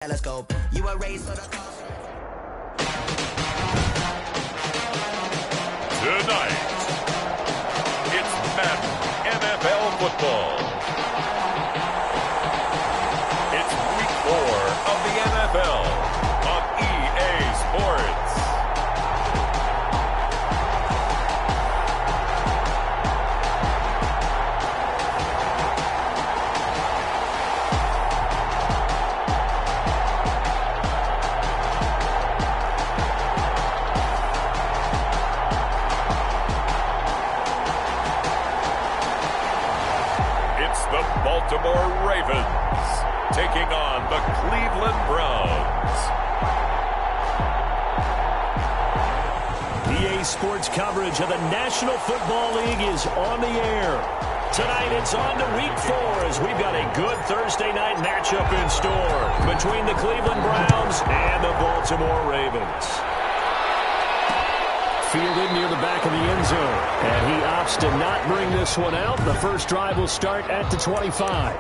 telescope. You were raised for the Tonight, it's Madden NFL football. It's week 4 of the NFL on EA Sports. The Baltimore Ravens taking on the Cleveland Browns. EA Sports coverage of the National Football League is on the air. Tonight it's on to week 4 as we've got a good Thursday night matchup in store between the Cleveland Browns and the Baltimore Ravens. Fielded near the back of the end zone. And he opts to not bring this one out. The first drive will start at the 25.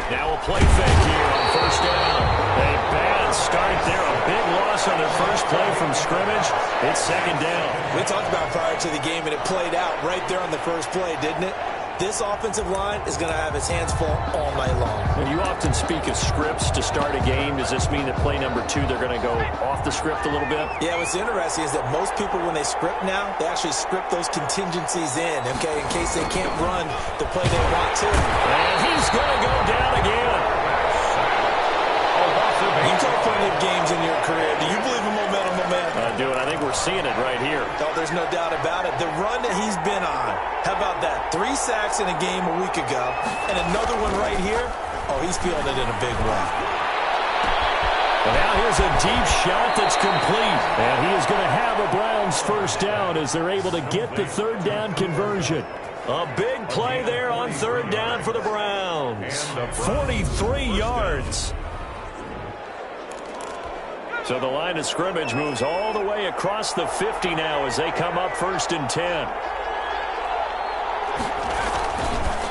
Now a play fake here on first down. A bad start there. A big loss on their first play from scrimmage. It's second down. We talked about prior to the game, and it played out right there on the first play, didn't it? This offensive line is going to have its hands full all night long. When you often speak of scripts to start a game, does this mean that play number 2, they're going to go off the script a little bit? Yeah, what's interesting is that most people, when they script now, they actually script those contingencies in, okay, in case they can't run the play they want to. And he's going to go down again. You've played plenty of games in your career. Do you believe in momentum, my man? I do, and I think we're seeing it right here. Oh, there's no doubt about it. The run that he's been on, how about that? 3 sacks in a game a week ago, and another one right here. Oh, he's feeling it in a big way. And now here's a deep shot that's complete. And he is going to have a Browns first down as they're able to get the third down conversion. A big play there on third down for the Browns. 43 yards. So the line of scrimmage moves all the way across the 50 now as they come up first and 10.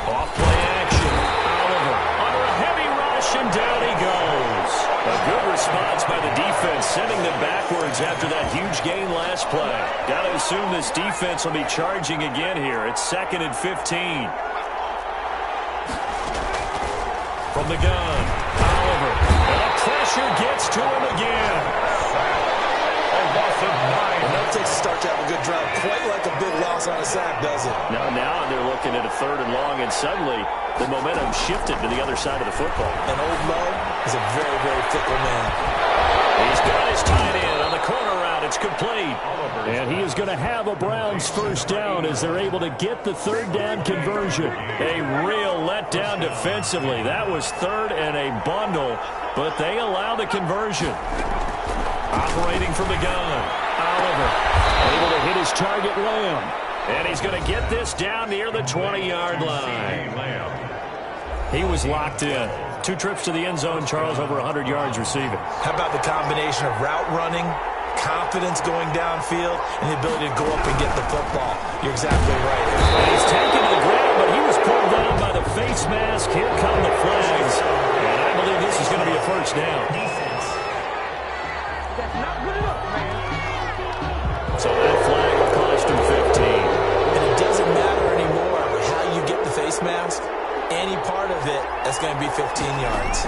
Off play action. Oliver under a heavy rush, and down he goes. A good response by the defense, sending them backwards after that huge gain last play. Got to assume this defense will be charging again here. It's 2nd and 15. From the gun, Oliver. And the pressure gets to him again. A loss of 9. And that takes a start to have a good drive. Quite like a big loss on a sack, does it? Now they're looking at a 3rd and long, and suddenly the momentum shifted to the other side of the football. And old Mo is a very, very fickle man. He's got his tight end on the corner route. It's complete. And he is going to have a Browns first down as they're able to get the third down conversion. A real letdown defensively. That was 3rd and a bundle, but they allow the conversion. Operating from the gun, Oliver able to hit his target, Lamb. And he's going to get this down near the 20-yard line. He was locked in. 2 trips to the end zone, Charles, over 100 yards receiving. How about the combination of route running, confidence going downfield, and the ability to go up and get the football? You're exactly right. And he's taken to the ground, but he was pulled down by the face mask. Here come the flags. And I believe this is going to be a first down. So that flag will cost him 15. And it doesn't matter anymore how you get the face mask. Any part of it, that's going to be 15 yards.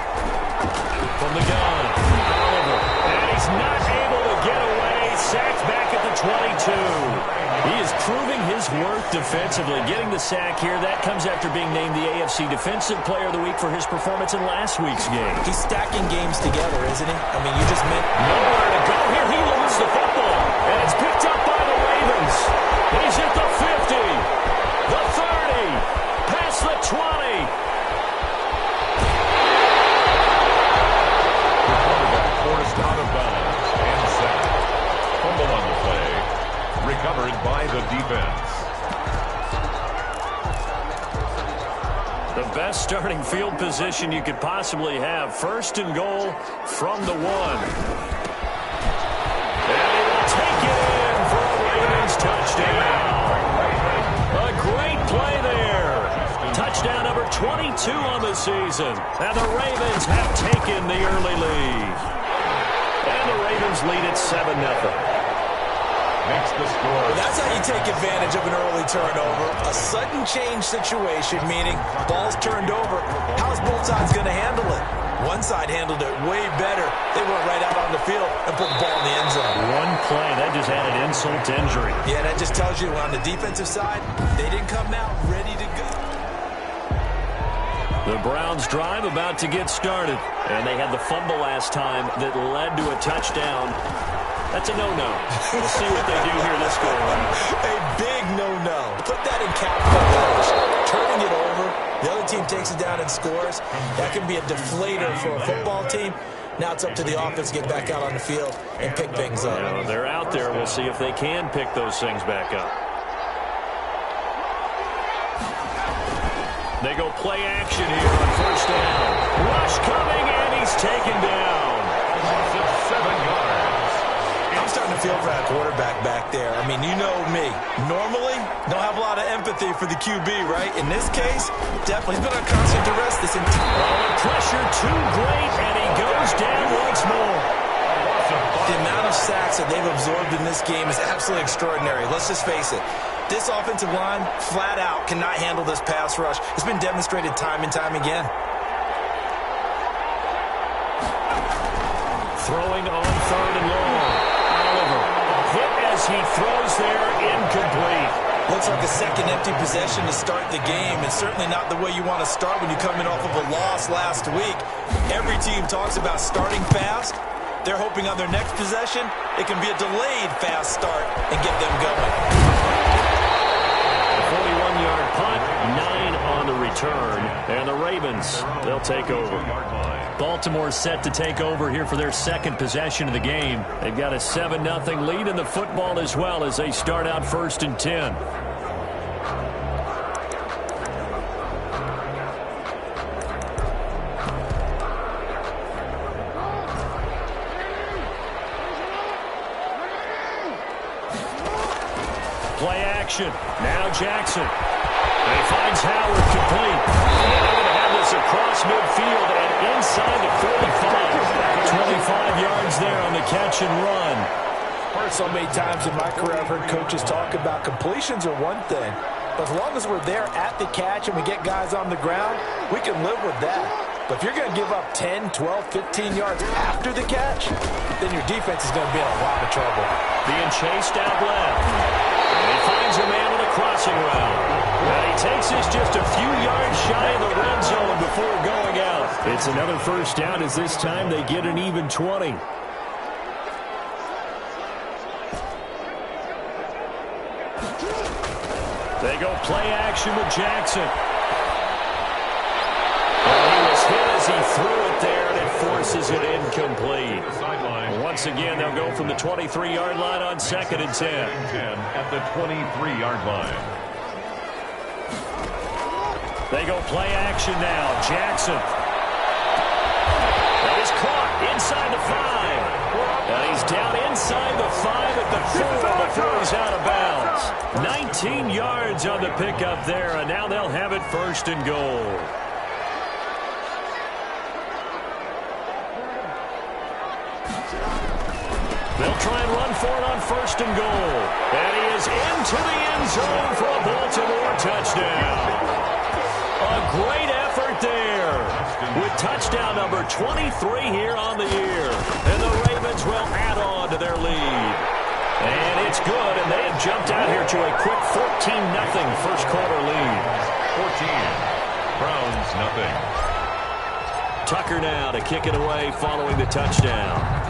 From the gun, Oliver. And he's not able to get away. Sacked back at the 22. He is proving his worth defensively. Getting the sack here, that comes after being named the AFC Defensive Player of the Week for his performance in last week's game. He's stacking games together, isn't he? I mean, you just meant... Nowhere to go here. He loses the football. And it's picked up by the Ravens. He's at the 50. The 30. Past the 20. Forced out of bounds and sacked. Fumble on the play. recovered by the defense. The best starting field position you could possibly have. First and goal from the 1. And he will take it in for a Ravens touchdown. A great play there. Touchdown number 22 on the season. And the Ravens have taken the early lead. And the Ravens lead at 7-0. Makes the score. That's how you take advantage of an early turnover. A sudden change situation, meaning ball's turned over. How's both sides going to handle it? One side handled it way better. They went right out on the field and put the ball in the end zone. One play, that just added insult to injury. Yeah, that just tells you on the defensive side, they didn't come out ready to go. The Browns drive about to get started. And they had the fumble last time that led to a touchdown. That's a no-no. We'll see what they do here this go around. A big no-no. Put that in capital letters. Turning it over, the other team takes it down and scores. That can be a deflator for a football team. Now it's up to the offense to get back out on the field and pick things up. Yeah, they're out there. We'll see if they can pick those things back up. They go play action here on first down. Rush coming, and he's taken down. Loss of 7 yards. I'm starting to feel for that quarterback back there. I mean, you know me. Normally, don't have a lot of empathy for the QB, right? In this case, definitely. He's been on constant duress this entire... The pressure too great, and he goes down once more. The amount of sacks that they've absorbed in this game is absolutely extraordinary. Let's just face it. This offensive line, flat out, cannot handle this pass rush. It's been demonstrated time and time again. Throwing on third and long. Oliver hit as he throws there, incomplete. Looks like a second empty possession to start the game, and certainly not the way you want to start when you're coming off of a loss last week. Every team talks about starting fast. They're hoping on their next possession, it can be a delayed fast start and get them going. 41-yard punt, 9 on the return, and the Ravens, they'll take over. Baltimore set to take over here for their second possession of the game. They've got a 7-0 lead in the football as well as they start out first and 10. Play action. Now Jackson. And he finds Howard complete. And they're going to have this across midfield and inside the 45. 25 yards there on the catch and run. Heard so many times in my career, I've heard coaches talk about completions are one thing. But as long as we're there at the catch and we get guys on the ground, we can live with that. But if you're going to give up 10, 12, 15 yards after the catch, then your defense is going to be in a lot of trouble. Being chased out left. And he finds a man with a crossing route. And he takes this just a few yards shy of the red zone before going out. It's another first down as this time they get an even 20. They go play action with Jackson. And he was hit as he threw it there, and it forces it incomplete. Once again, they'll go from the 23-yard line on second and 10. At the 23-yard line. They go play action now. Jackson. That is caught inside the 5. And he's down inside the 5 at the 4 before he's out of bounds. 19 yards on the pickup there, and now they'll have it first and goal. They'll try and run for it on first and goal. And he is into the end zone for a Baltimore touchdown. A great effort there with touchdown number 23 here on the year. And the Ravens will add on to their lead. And it's good, and they have jumped out here to a quick 14-0 first quarter lead. 14. Browns nothing. Tucker now to kick it away following the touchdown.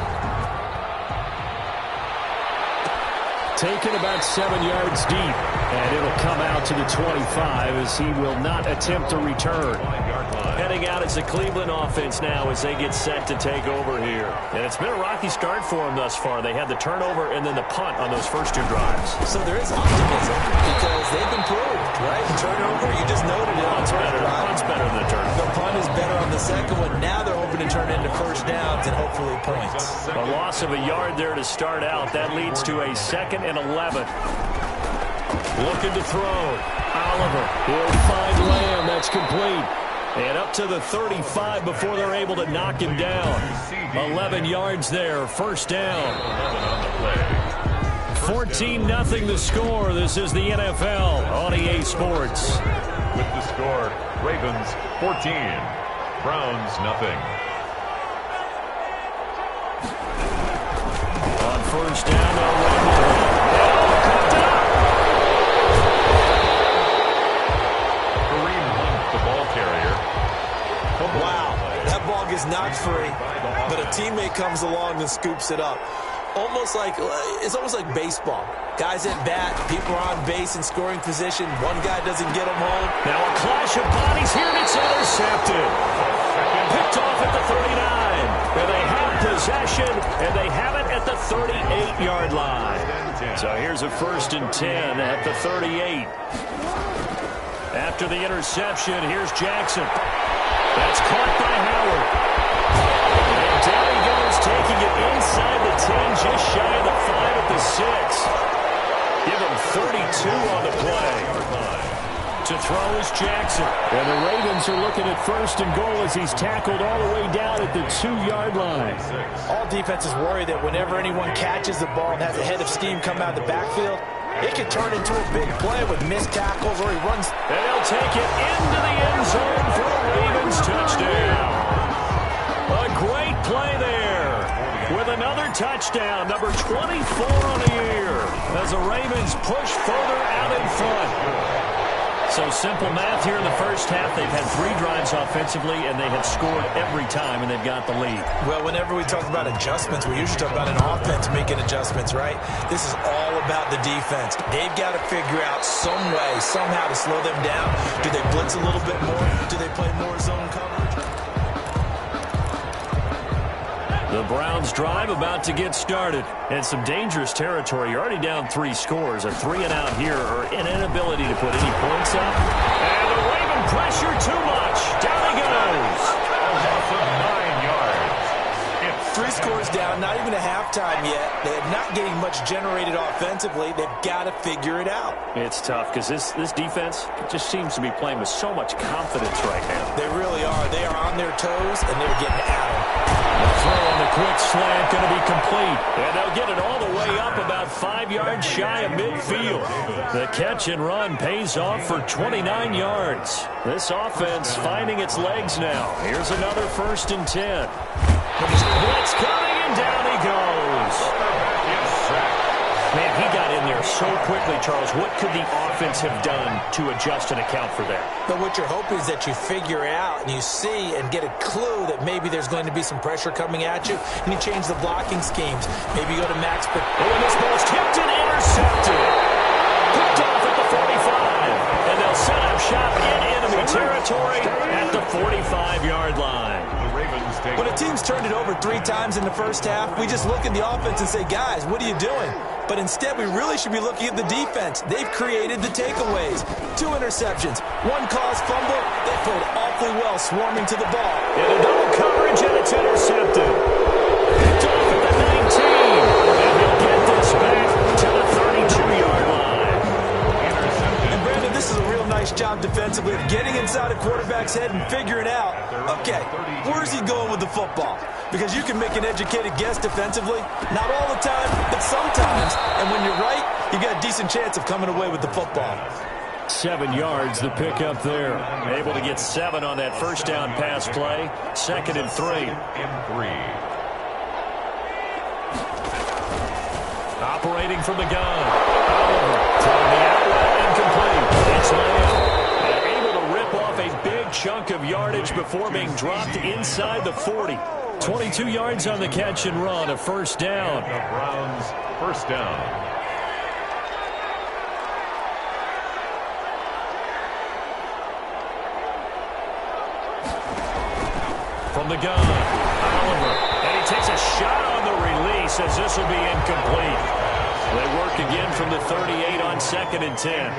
Taken about 7 yards deep. And it'll come out to the 25 as he will not attempt to return. Heading out is the Cleveland offense now as they get set to take over here. And it's been a rocky start for them thus far. They had the turnover and then the punt on those first two drives. So there is optimism because they've improved, right? Turnover, you just noted it. Punt's better than the turnover. The punt is better on the second one. Now they're hoping to turn into first downs and hopefully points. A loss of a yard there to start out. That leads to a 2nd and 11. Looking to throw. Oliver will find Lamb. That's complete. And up to the 35 before they're able to knock him down. 11 yards there. First down. 14-0 the score. This is the NFL on EA Sports. With the score, Ravens 14, Browns nothing. On first down, they'll run with it. Cooked it up. Kareem Hunt, the ball carrier. Wow, that ball gets knocked free, but a teammate comes along and scoops it up. It's almost like baseball. Guys at bat, people are on base in scoring position. One guy doesn't get them home. Now a clash of bodies here, and it's intercepted. Picked off at the 39. And they have possession, and they have it at the 38-yard line. So here's a 1st and 10 at the 38. After the interception, here's Jackson. That's caught by Howard. And down he goes, taking it inside the 10, just shy of the 5 at the 6. Give him 32 on the play. To throw is Jackson. And the Ravens are looking at 1st and goal as he's tackled all the way down at the 2-yard line. All defenses worry that whenever anyone catches the ball and has a head of steam come out of the backfield, it can turn into a big play with missed tackles or he runs. And they'll take it into the end zone for a Ravens touchdown. A great play there with another touchdown, number 24 on the year, as the Ravens push further out in front. So simple math here in the first half. They've had 3 drives offensively, and they have scored every time, and they've got the lead. Well, whenever we talk about adjustments, we usually talk about an offense making adjustments, right? This is all about the defense. They've got to figure out some way, somehow to slow them down. Do they blitz a little bit more? Do they play more zone coverage? The Browns drive about to get started. And some dangerous territory. You're already down 3 scores. A 3-and-out here or an inability to put any points up. And the Raven pressure too much. Down he goes. Loss of 9 yards. It's 3 scores down, not even a halftime yet. They're not getting much generated offensively. They've got to figure it out. It's tough because this defense just seems to be playing with so much confidence right now. They really are. They are on their toes, and they're getting at them. The throw on the quick slant going to be complete. And they'll get it all the way up about 5 yards shy of midfield. The catch and run pays off for 29 yards. This offense finding its legs now. Here's another 1st and 10. Blitz coming, and down he goes. Man, he got in there so quickly, Charles. What could the offense have done to adjust and account for that? But what you're hoping is that you figure out and you see and get a clue that maybe there's going to be some pressure coming at you, and you change the blocking schemes. Maybe you go to max. But and this ball's tipped and intercepted. Picked off at the 45. And they'll set up shop in enemy territory at the 45-yard line. When a team's turned it over 3 times in the first half, we just look at the offense and say, guys, what are you doing? But instead, we really should be looking at the defense. They've created the takeaways. 2 interceptions, 1 caused fumble. They played awfully well swarming to the ball. And a double coverage, and it's intercepted. Picked off at the 19. And he'll get this back to the 32-yard line. And Brandon, this is a real nice job defensively of getting inside a quarterback's head and figuring out, okay, where's he going with the football? Because you can make an educated guess defensively. Not all the time, but sometimes. And when you're right, you got a decent chance of coming away with the football. 7 yards, the pickup there. Able to get 7 on that first down pass play. 2nd and 3. Operating from the gun. Throwing the outlet, incomplete. It's Lamb. And able to rip off a big chunk of yardage before being dropped inside the 40. 22 yards on the catch and run, a first down. The Browns first down. From the gun, Oliver. And he takes a shot on the release as this will be incomplete. They work again from the 38 on 2nd and 10.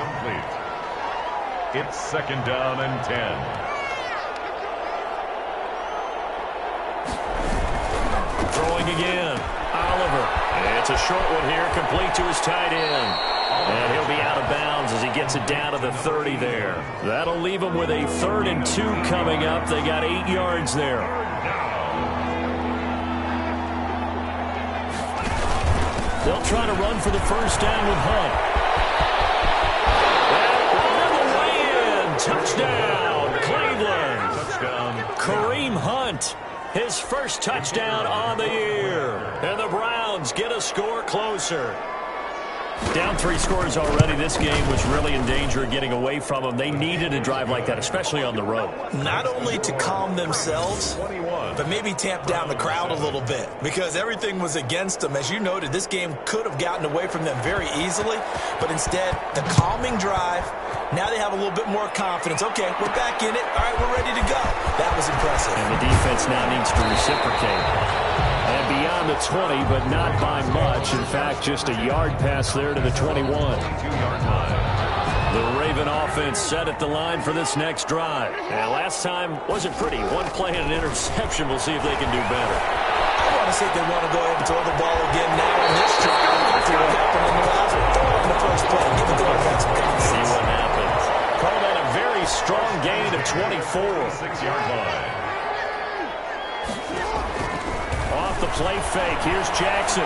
It's 2nd down and 10. Throwing again, Oliver. It's a short one here, complete to his tight end. And he'll be out of bounds as he gets it down to the 30 there. That'll leave him with a 3rd and 2 coming up. They got 8 yards there. They'll try to run for the first down with Hunt. And touchdown, Cleveland. Touchdown. Kareem Hunt, his first touchdown on the year. And the Browns get a score closer. Down 3 scores already. This game was really in danger of getting away from them. They needed a drive like that, especially on the road. Not only to calm themselves, but maybe tamp down the crowd a little bit because everything was against them. As you noted, this game could have gotten away from them very easily, but instead, the calming drive, now they have a little bit more confidence. Okay, we're back in it. All right, we're ready to go. That was impressive. And the defense now needs to reciprocate. And beyond the 20, but not by much. In fact, just a yard pass there to the 21. The Raven offense set at the line for this next drive. And last time wasn't pretty. One play and an interception. We'll see if they can do better. I want to see if they want to go ahead and throw the ball again now in this drive after what happened in the last one. Throw it in the first play. Give the quarterback some confidence. See what happens. Call that a very strong gain of 24. 6-yard line. Off the play fake. Here's Jackson.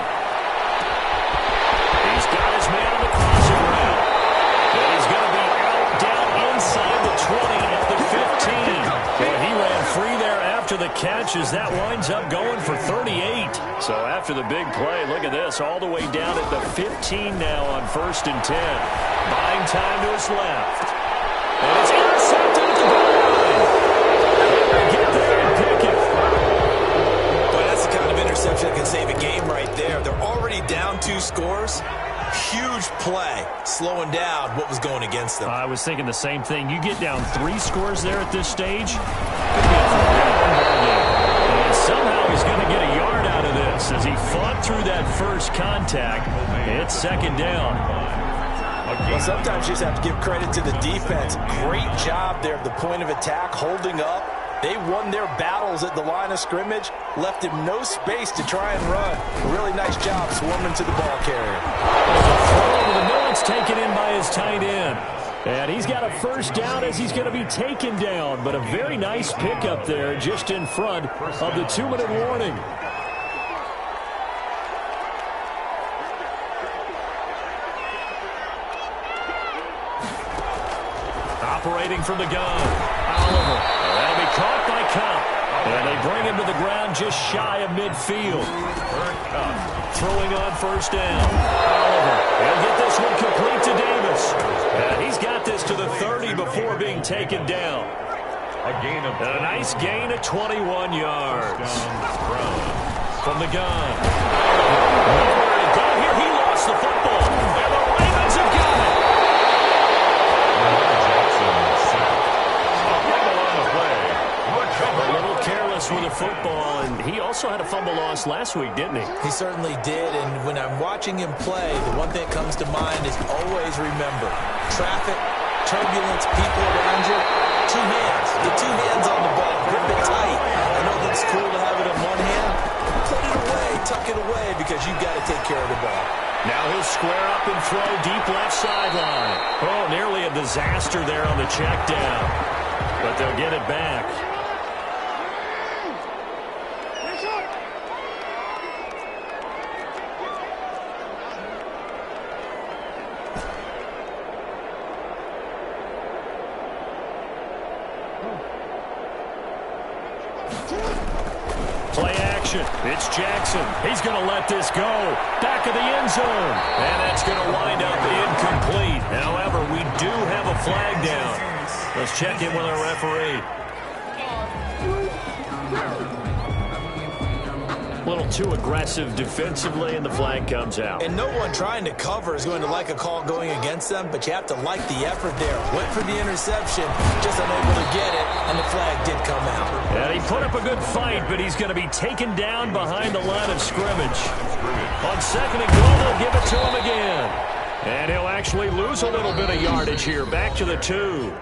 He's got his man on the crossing route. And he's going to be out down inside the 20 at the 15. Well, he ran free there after the catch as that winds up going for 38. So after the big play, look at this. All the way down at the 15 now on 1st and 10. Buying time to his left. And it's intercepted at the goal line. Get there and pick it. That's the kind of interception that can save a game right there. They're already down 2 scores. Huge play, slowing down what was going against them. I was thinking the same thing. You get down 3 scores there at this stage. And somehow he's going to get a yard out of this as he fought through that first contact. It's 2nd down. Well, sometimes you just have to give credit to the defense. Great job there at the point of attack, holding up. They won their battles at the line of scrimmage, left him no space to try and run. A really nice job swarming to the ball carrier. The Millets taken in by his tight end. And he's got a first down as he's going to be taken down. But a very nice pickup there just in front of the 2-minute warning. Operating from the gun, Oliver. That'll be caught by Cup. And they bring him to the ground just shy of midfield. Throwing on first down. Oliver. He'll get this one complete to Davis. And he's got this to the 30 before being taken down. A nice gain of 21 yards. From the gun. Nowhere to go here. He lost the football. And the Ravens have got it. A little careless with the football, and he also had a fumble loss last week, didn't he? He certainly did, and when I'm watching him play, the one thing that comes to mind is always remember, traffic, turbulence, people around you, 2 hands. Get 2 hands on the ball, grip it tight. I know that's cool to have it in one hand. Put it away, tuck it away, because you've got to take care of the ball. Now he'll square up and throw deep left sideline. Oh, nearly a disaster there on the check down, but they'll get it back. Play action. It's Jackson. He's going to let this go. Back of the end zone. And that's going to wind up incomplete. However, we do have a flag down. Let's check in with our referee. A little too aggressive defensively, and the flag comes out. And no one trying to cover is going to like a call going against them, but you have to like the effort there. Went for the interception, just unable to get it, and the flag did come out. And he put up a good fight, but he's going to be taken down behind the line of scrimmage. On second and goal, they'll give it to him again. And he'll actually lose a little bit of yardage here, back to the 2.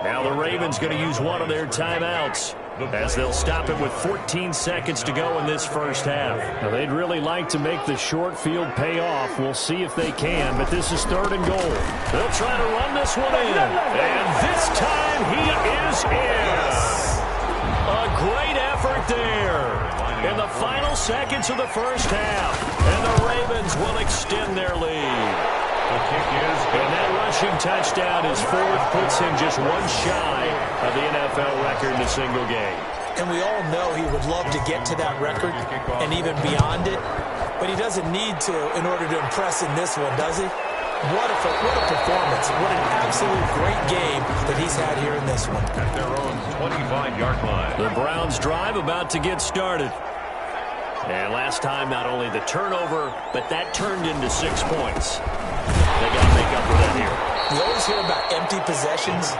Now the Ravens going to use one of their timeouts, as they'll stop it with 14 seconds to go in this first half. Now, they'd really like to make the short field pay off. We'll see if they can, but this is third and goal. They'll try to run this one in, and this time he is in. A great effort there in the final seconds of the first half, and the Ravens will extend their lead. The kick is good. And that rushing touchdown is fourth, puts him just one shy of the NFL record in a single game. And we all know he would love to get to that record and even beyond it, but he doesn't need to in order to impress in this one, does he? What a performance. What an absolute great game that he's had here in this one. At their own 25-yard line. The Browns drive about to get started. And last time, not only the turnover, but that turned into 6 points. They got to make up for that here. You always hear about empty possessions,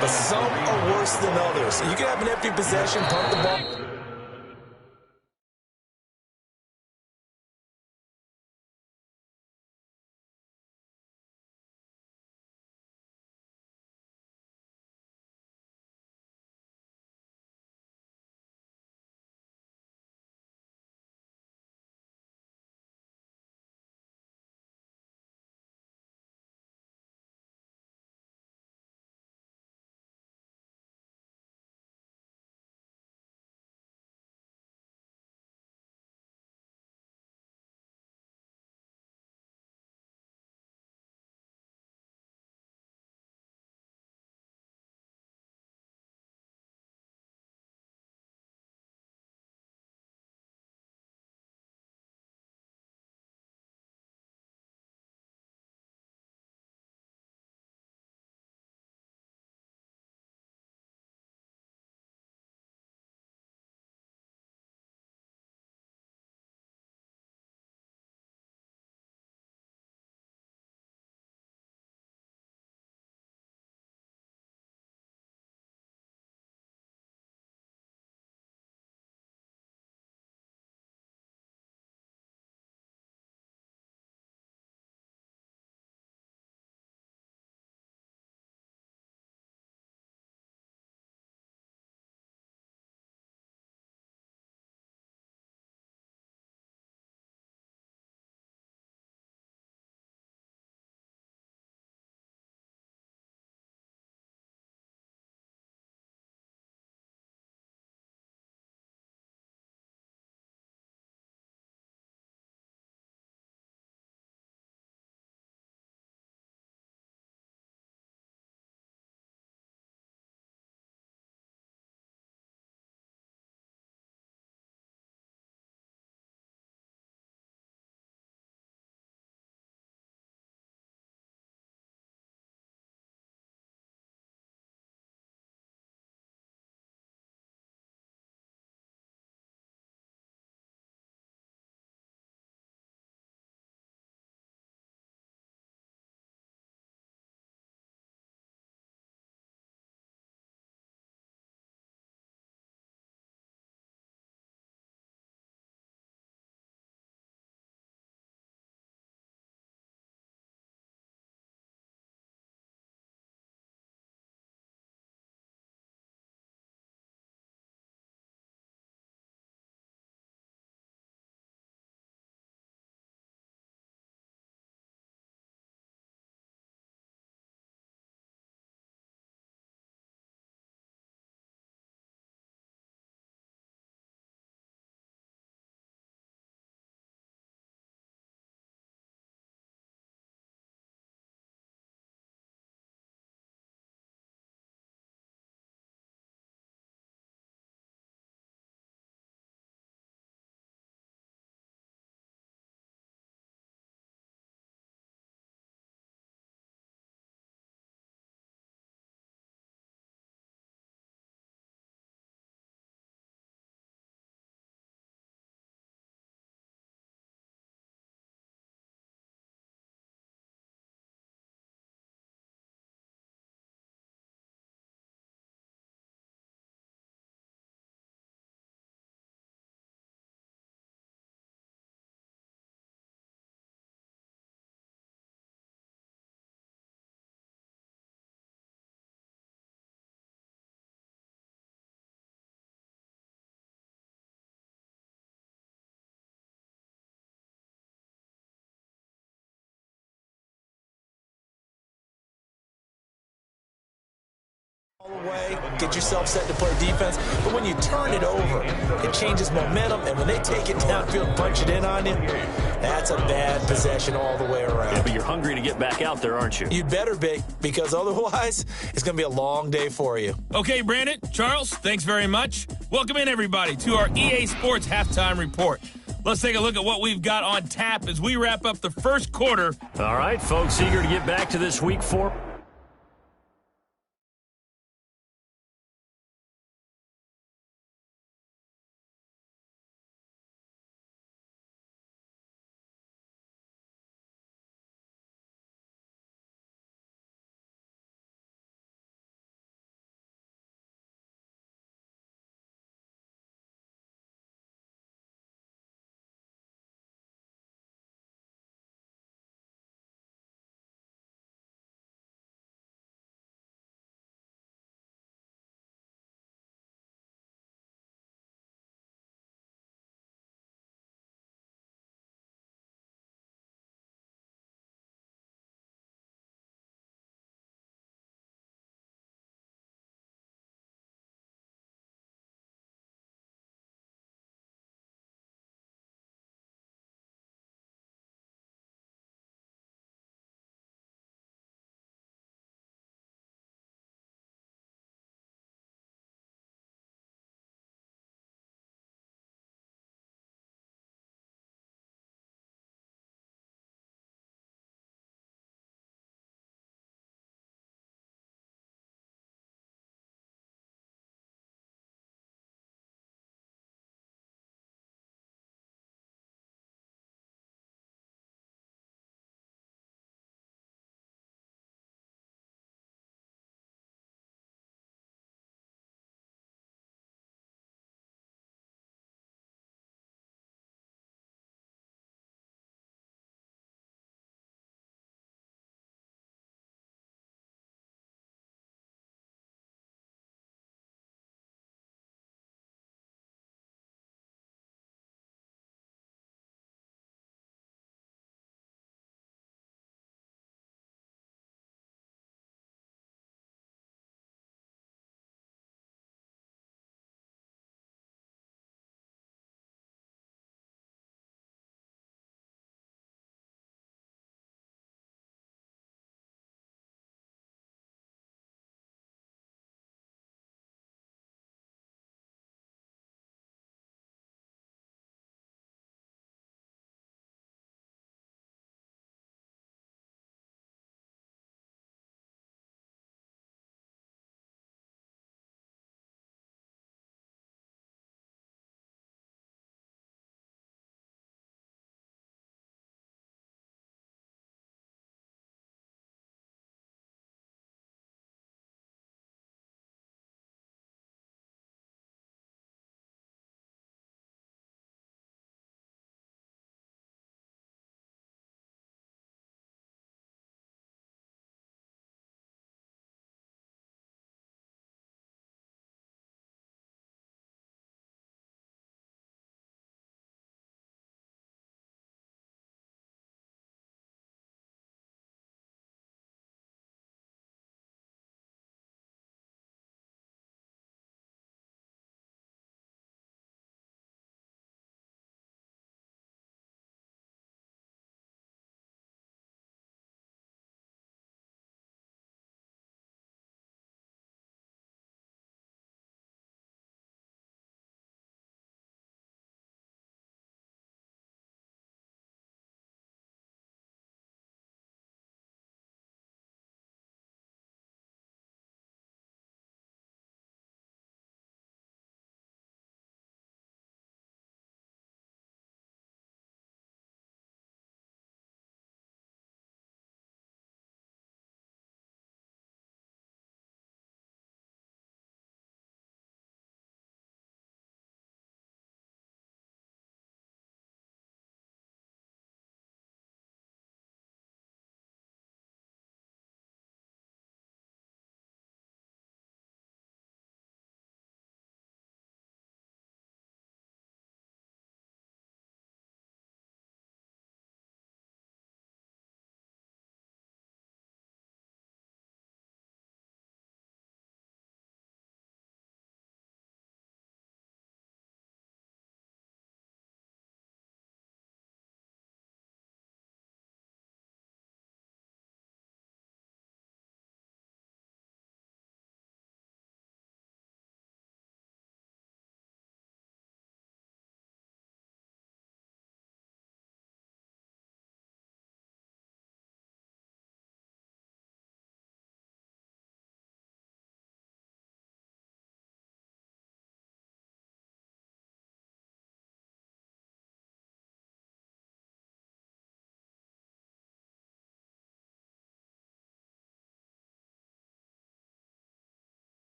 but some are worse than others. You can have an empty possession, punt the ball. away, get yourself set to play defense. But when you turn it over, it changes momentum. And when they take it downfield and punch it in on you, that's a bad possession all the way around. Yeah, but you're hungry to get back out there, aren't you? You'd better be, because otherwise it's going to be a long day for you. Okay, Brandon, Charles, thanks very much. Welcome in, everybody, to our EA Sports Halftime Report. Let's take a look at what we've got on tap as we wrap up the first quarter. All right, folks, eager to get back to this Week 4.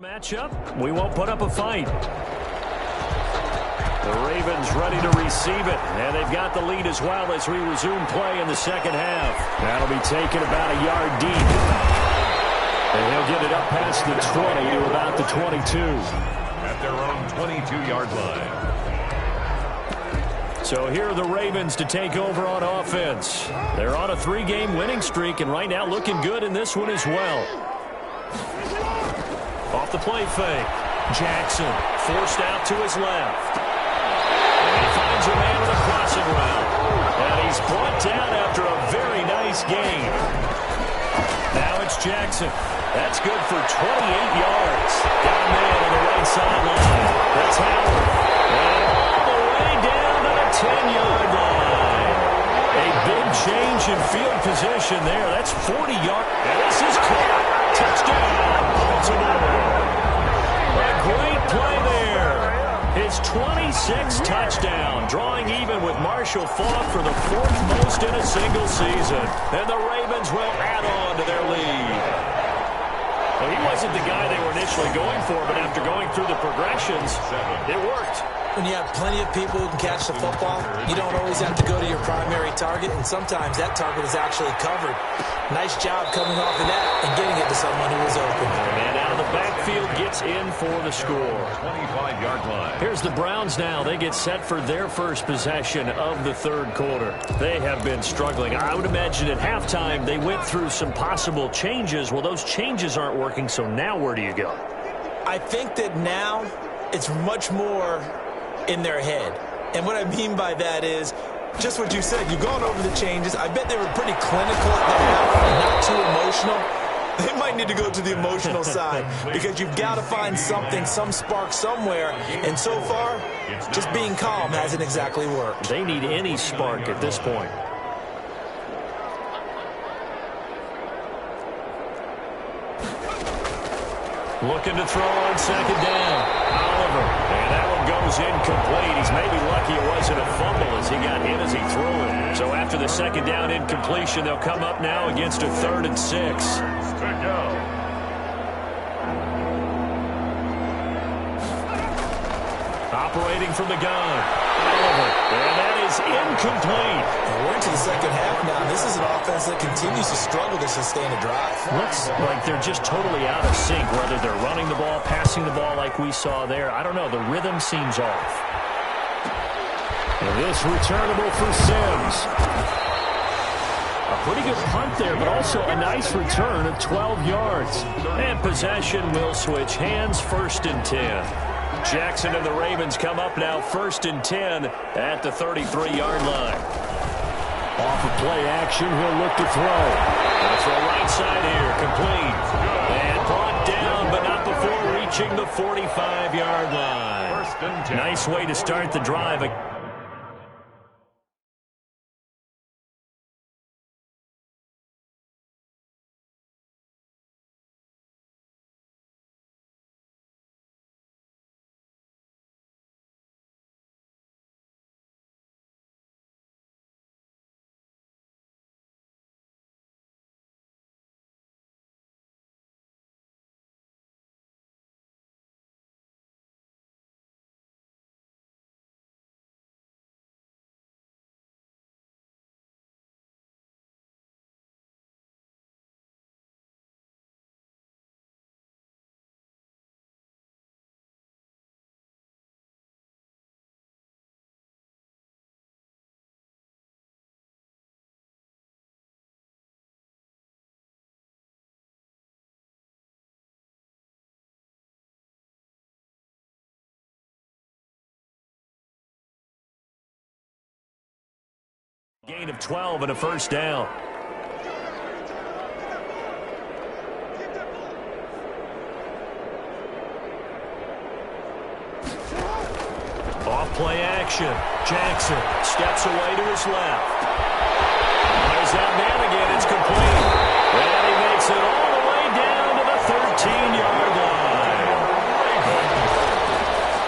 Matchup, we won't put up a fight. The Ravens ready to receive it, and they've got the lead as well as we resume play in the second half. That'll be taken about a yard deep. And he'll get it up past the 20 to about the 22. At their own 22-yard line. So here are the Ravens to take over on offense. They're on a 3-game winning streak, and right now looking good in this one as well. Off the play fake. Jackson forced out to his left. And he finds a man with a crossing route. And he's brought down after a very nice gain. Now it's Jackson. That's good for 28 yards. Got a man on the right sideline. That's Howard. And all the way down to the 10-yard line. A big change in field position there. That's 40 yards. And this is caught. Touchdown. A great play there. His 26th touchdown, drawing even with Marshall Faulk for the 4th most in a single season. And the Ravens will add on to their lead. Well, he wasn't the guy they were initially going for, but after going through the progressions, it worked. When you have plenty of people who can catch the football, you don't always have to go to your primary target, and sometimes that target is actually covered. Nice job coming off of that and getting it to someone who was open. And out of the backfield gets in for the score. 25-yard line. Here's the Browns now. They get set for their first possession of the third quarter. They have been struggling. I would imagine at halftime they went through some possible changes. Well, those changes aren't working, so now where do you go? I think that now it's much more in their head. And what I mean by that is just what you said. You've gone over the changes. I bet they were pretty clinical at that, not too emotional. They might need to go to the emotional side because you've got to find something, some spark somewhere. And so far, just being calm hasn't exactly worked. They need any spark at this point. Looking to throw on second down. Oliver. And that one goes incomplete. He's maybe lucky it wasn't a fumble as he got hit as he threw it. So after the second down incompletion, they'll come up now against a 3rd and 6. Good go. Operating from the gun. Oliver. And that is incomplete. And we're into the second half now. This is an offense that continues to struggle to sustain a drive. Looks like they're just totally out of sync, whether they're running the ball, passing the ball like we saw there. I don't know. The rhythm seems off. And this returnable for Sims. A pretty good punt there, but also a nice return of 12 yards. And possession will switch hands, 1st and 10. Jackson and the Ravens come up now 1st and 10 at the 33-yard line. Off of play action, he'll look to throw. Gonna throw right side here, complete. And brought down, but not before reaching the 45-yard line. 1st and 10. Nice way to start the drive. Gain of 12 and a 1st down. Off play action. Jackson steps away to his left. There's that man again. It's complete. And he makes it all the way down to the 13-yard line.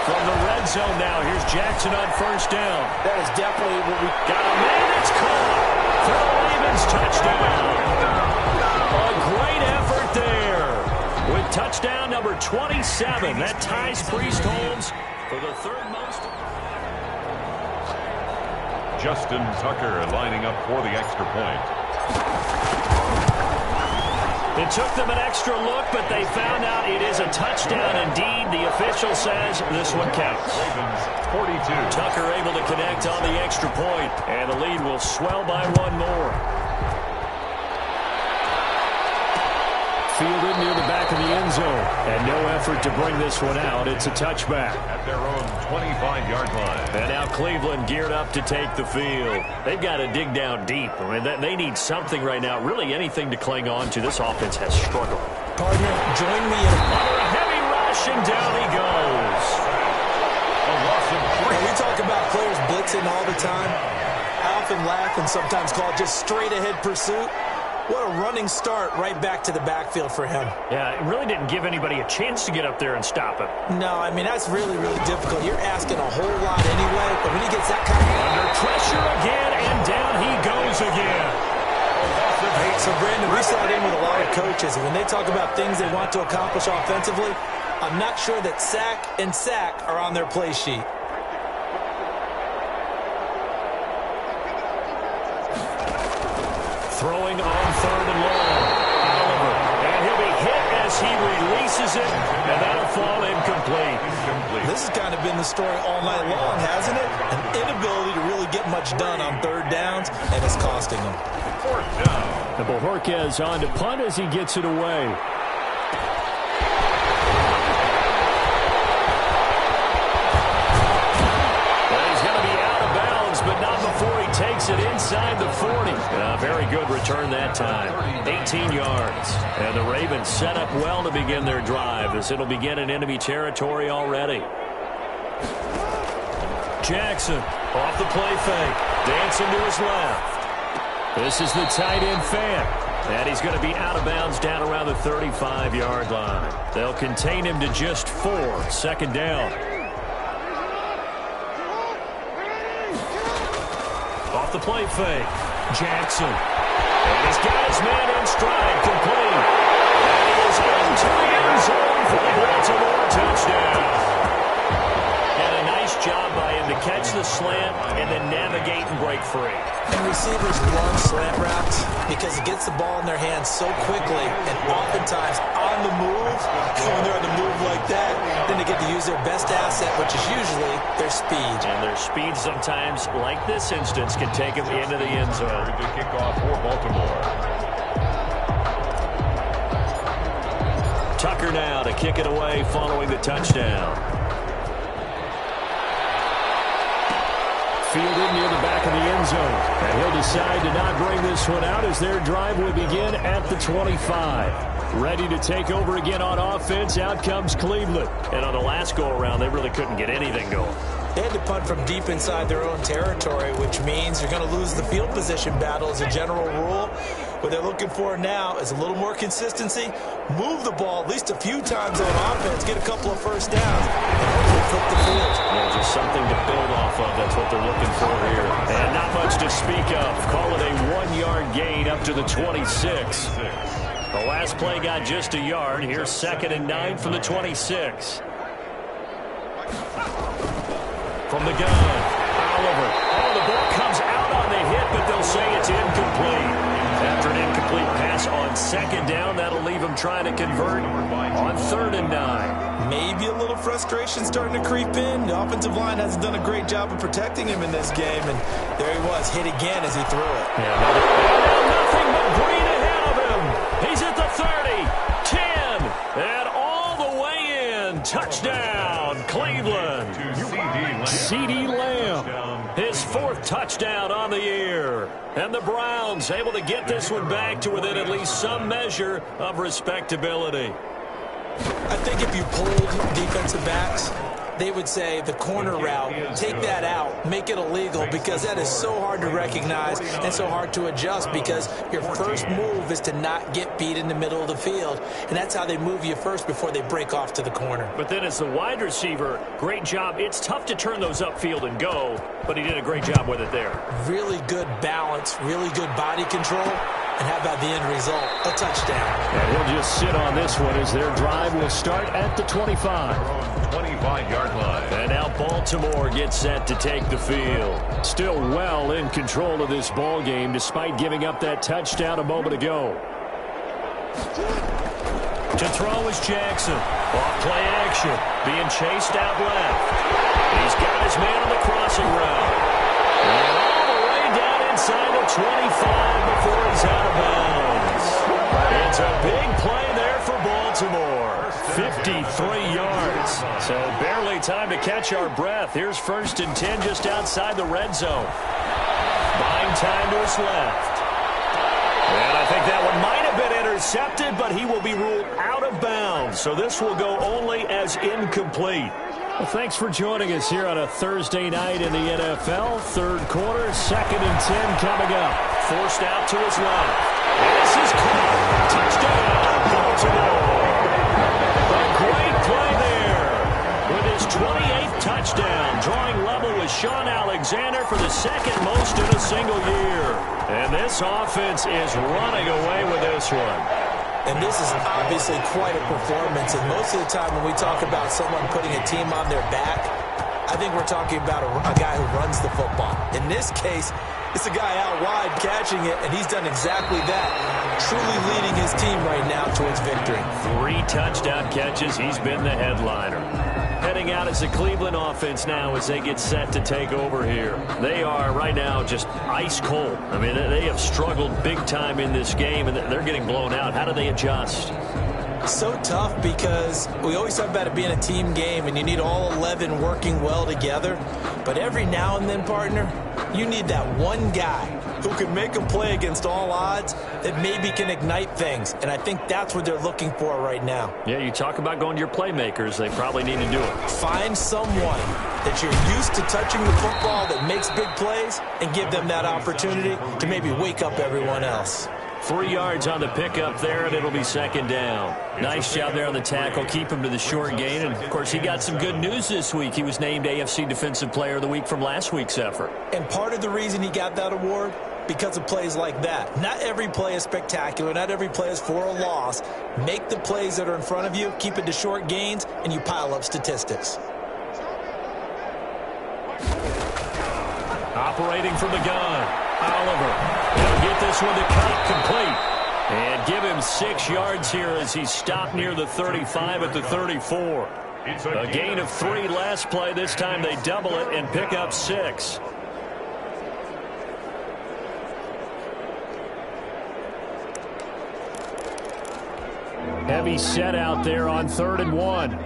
From the red zone now, here's Jackson on 1st down. That is definitely what we got. A man that's caught for the Ravens touchdown. A great effort there with touchdown number number 27. That ties Priest Holmes for the third most. Justin Tucker lining up for the extra point. It took them an extra look, but they found out it is a touchdown indeed. The official says this one counts. Ravens 42. Tucker able to connect on the extra point, and the lead will swell by one more. Fielded near the back of the end zone, and no effort to bring this one out. It's a touchback. At their own 25-yard line. And now Cleveland geared up to take the field. They've got to dig down deep. I mean, they need something right now, really anything to cling on to. This offense has struggled. Partner, join me in Under a heavy rush, and down he goes. A loss of 3. When we talk about players blitzing all the time, I often laugh and sometimes call it just straight-ahead pursuit. What a running start right back to the backfield for him. Yeah, it really didn't give anybody a chance to get up there and stop him. No, I mean, that's really, really difficult. You're asking a whole lot anyway, but when he gets that kind of... Under pressure again, and down he goes again. Hey, so, Brandon, we saw it in with a lot of coaches, and when they talk about things they want to accomplish offensively, I'm not sure that sack and sack are on their play sheet. Throwing on third and long. Oliver. And he'll be hit as he releases it, and that'll fall incomplete. This has kind of been the story all night long, hasn't it? An inability to really get much done on third downs, and it's costing them. Fourth down. And Bojorquez on to punt as he gets it away. But not before he takes it inside the 40. Very good return that time. 18 yards. And the Ravens set up well to begin their drive as it'll begin in enemy territory already. Jackson off the play fake. Dancing to his left. This is the tight end fan. And he's going to be out of bounds down around the 35-yard line. They'll contain him to just 4. Second down. Off the play fake. Jackson. And he's got his man in stride. Complete. And he is into the end zone for the Baltimore touchdown. And a nice job by him to catch the slant and then navigate and break free. And receivers love slant routes because it gets the ball in their hands so quickly and oftentimes on the move. When they're on the move like that, then they get to use their best asset, which is usually their speed. And their speed sometimes, like this instance, can take them into the end zone. Good kickoff for Baltimore. Tucker now to kick it away following the touchdown. Fielded near the back of the end zone. And he'll decide to not bring this one out as their drive will begin at the 25. Ready to take over again on offense. Out comes Cleveland. And on the last go-around, they really couldn't get anything going. They had to punt from deep inside their own territory, which means you're going to lose the field position battle as a general rule. What they're looking for now is a little more consistency. Move the ball at least a few times on offense. Get a couple of first downs. And hopefully flip the field. Yeah, just something to build off of. That's what they're looking for here. And not much to speak of. Call it a 1-yard gain up to the 26. The last play got just a yard. Here's 2nd and 9 from the 26. From the gun, Oliver. Oh, the ball comes out on the hit, but they'll say it's incomplete. After an incomplete pass on 2nd down, that'll leave him trying to convert on 3rd and 9. Maybe a little frustration starting to creep in. The offensive line hasn't done a great job of protecting him in this game, and there he was, hit again as he threw it. Nothing but green ahead of him. He's at the 30, 10, and all the way in. Touchdown, Cleveland. CeeDee Lamb, his 4th touchdown on the year. And the Browns able to get this one back to within at least some measure of respectability. I think if you polled defensive backs, they would say the corner route, take that out, make it illegal, because that is so hard to recognize and so hard to adjust because your first move is to not get beat in the middle of the field. And that's how they move you first before they break off to the corner. But then as the wide receiver, great job. It's tough to turn those upfield and go, but he did a great job with it there. Really good balance, really good body control. And how about the end result? A touchdown. And he'll just sit on this one as their drive will start at the 25. 25-yard line. And now Baltimore gets set to take the field. Still well in control of this ball game despite giving up that touchdown a moment ago. To throw is Jackson. Off play action. Being chased out left. He's got his man on the crossing route. And all the way down inside the 25 before he's out of bounds. It's a big play there for Baltimore. 53 yards. So barely time to catch our breath. Here's 1st and 10 just outside the red zone. Buying time to his left. And I think that one might have been intercepted, but he will be ruled out of bounds. So this will go only as incomplete. Well, thanks for joining us here on a Thursday night in the NFL. Third quarter, 2nd and 10 coming up. Forced out to his left. This is caught. Touchdown, Baltimore. A great play there. With his 28th touchdown, drawing level with Sean Alexander for the 2nd most in a single year. And this offense is running away with this one. And this is obviously quite a performance. And most of the time when we talk about someone putting a team on their back, I think we're talking about a guy who runs the football. In this case, it's a guy out wide catching it, and he's done exactly that, truly leading his team right now towards victory. 3 touchdown catches. He's been the headliner. Heading out as a Cleveland offense now as they get set to take over here. They are right now just ice cold. I mean, they have struggled big time in this game, and they're getting blown out. How do they adjust? So tough because we always talk about it being a team game, and you need all 11 working well together. But every now and then, partner, you need that one guy who can make a play against all odds that maybe can ignite things. And I think that's what they're looking for right now. Yeah, you talk about going to your playmakers. They probably need to do it. Find someone that you're used to touching the football that makes big plays and give them that opportunity to maybe wake up everyone else. 3 yards on the pickup there, and it'll be 2nd down. Nice job there on the tackle. Keep him to the short gain. And, of course, he got some good news this week. He was named AFC Defensive Player of the Week from last week's effort. And part of the reason he got that award, because of plays like that. Not every play is spectacular. Not every play is for a loss. Make the plays that are in front of you, keep it to short gains, and you pile up statistics. Operating from the gun. Oliver. He'll get this one to cut complete. And give him 6 yards here as he stopped near the 35 at the 34. A gain of 3 last play. This time they double it and pick up 6. Heavy set out there on 3rd and 1. On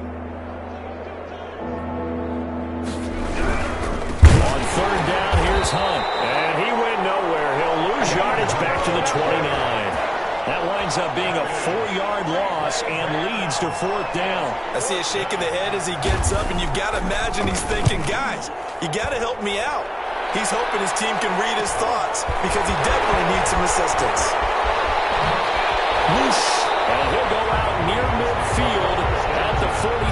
3rd down, here's Hunt. And he went nowhere. He'll lose yardage back to the 29. That winds up being a 4-yard loss and leads to 4th down. I see a shake of the head as he gets up, and you've got to imagine he's thinking, guys, you got to help me out. He's hoping his team can read his thoughts because he definitely needs some assistance. Whoosh. And he'll go out near midfield at the 49.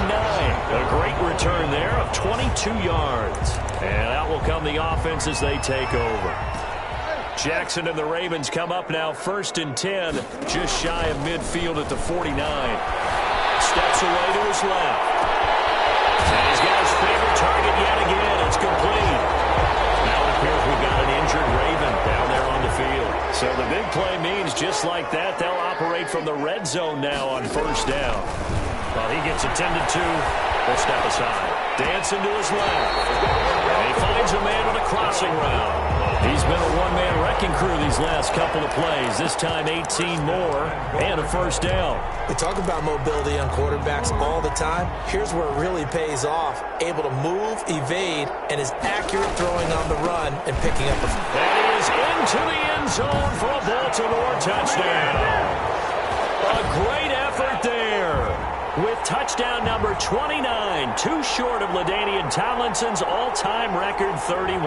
A great return there of 22 yards. And out will come the offense as they take over. Jackson and the Ravens come up now 1st and 10, just shy of midfield at the 49. Steps away to his left. And he's got his favorite target yet again. It's complete. Now it appears we've got an injured Raven down there on the field. So the big play means just like that, they'll operate from the red zone now on 1st down. Well, he gets attended to. We'll step aside. Dancing to his left. And he finds a man on a crossing route. He's been a one-man wrecking crew these last couple of plays. This time 18 more and a 1st down. We talk about mobility on quarterbacks all the time. Here's where it really pays off. Able to move, evade, and is accurate throwing on the run and picking up a... That is into the end zone for a Baltimore touchdown. A great effort there. With touchdown number 29, too short of LaDainian Tomlinson's all-time record 31,